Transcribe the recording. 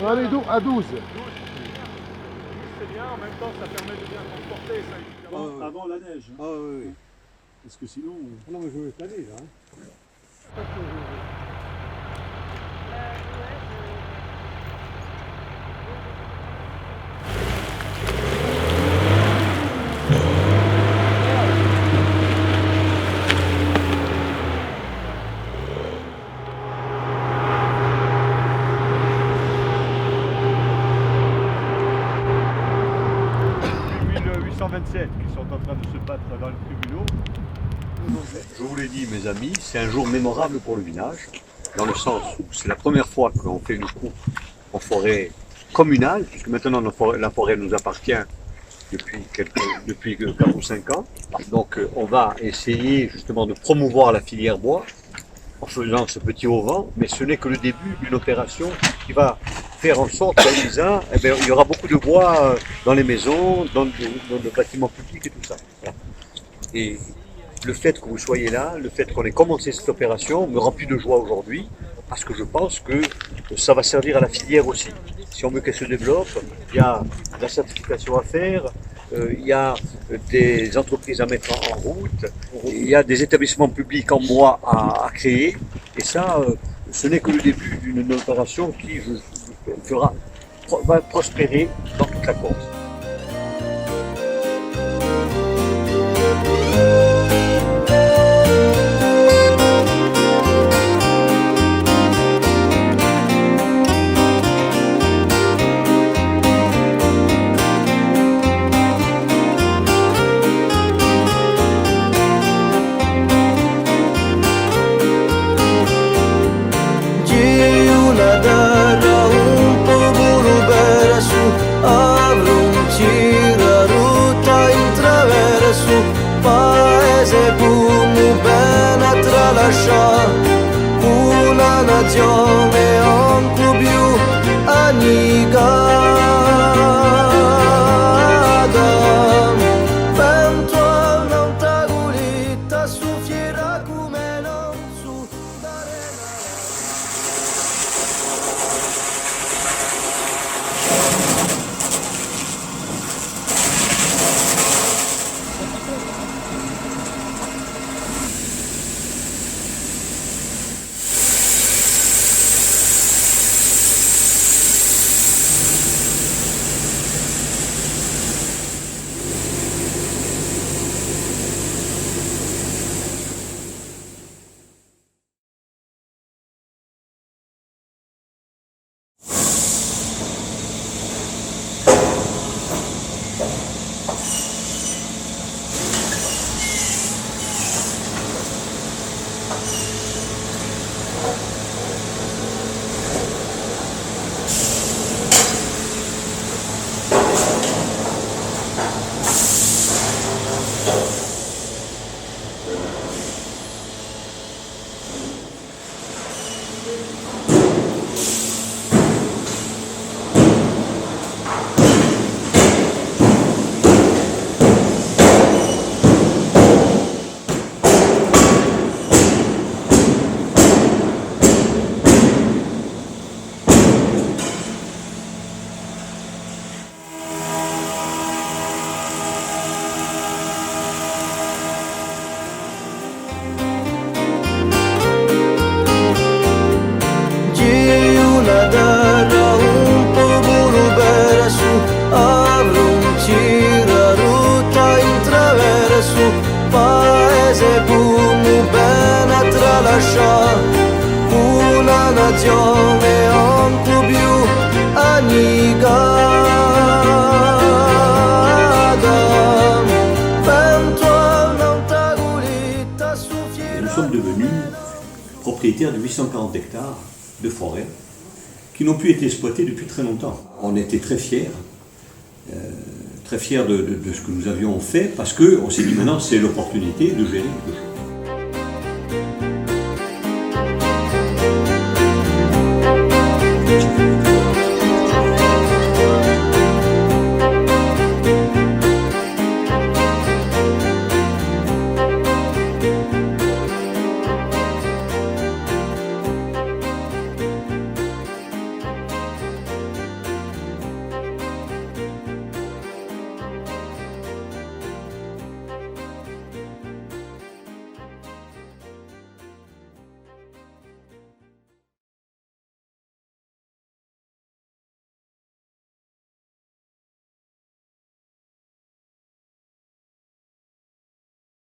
doit aller à 12. C'est bien, en même temps ça permet de bien transporter ça, avant la neige. Ah oui, oui. Parce que sinon... Non mais je vais planer là. Hein. Qui sont en train de se battre dans les tribunaux. Je vous l'ai dit, mes amis, c'est un jour mémorable pour le village, dans le sens où c'est la première fois qu'on fait une coupe en forêt communale, puisque maintenant la forêt nous appartient depuis 4 ou 5 ans. Donc on va essayer justement de promouvoir la filière bois en faisant ce petit auvent, mais ce n'est que le début d'une opération qui va faire en sorte qu'à Lisa, il y aura beaucoup de bois dans les maisons, dans le bâtiment public et tout ça. Voilà. Et le fait que vous soyez là, le fait qu'on ait commencé cette opération me remplit de joie aujourd'hui, parce que je pense que ça va servir à la filière aussi. Si on veut qu'elle se développe, il y a de la certification à faire, il y a des entreprises à mettre en route, il y a des établissements publics en bois à créer, et ça, ce n'est que le début d'une opération qui va prospérer dans toute la Corse. Una nazione ancora più annegata, vento all'antagonista soffierà come non su una nazione ancora più annegata, vento all'antagonista soffierà. Nous sommes devenus propriétaires de 840 hectares de forêt qui n'ont plus été exploités depuis très longtemps. On était très fiers de ce que nous avions fait, parce qu'on s'est dit maintenant c'est l'opportunité de gérer quelque chose.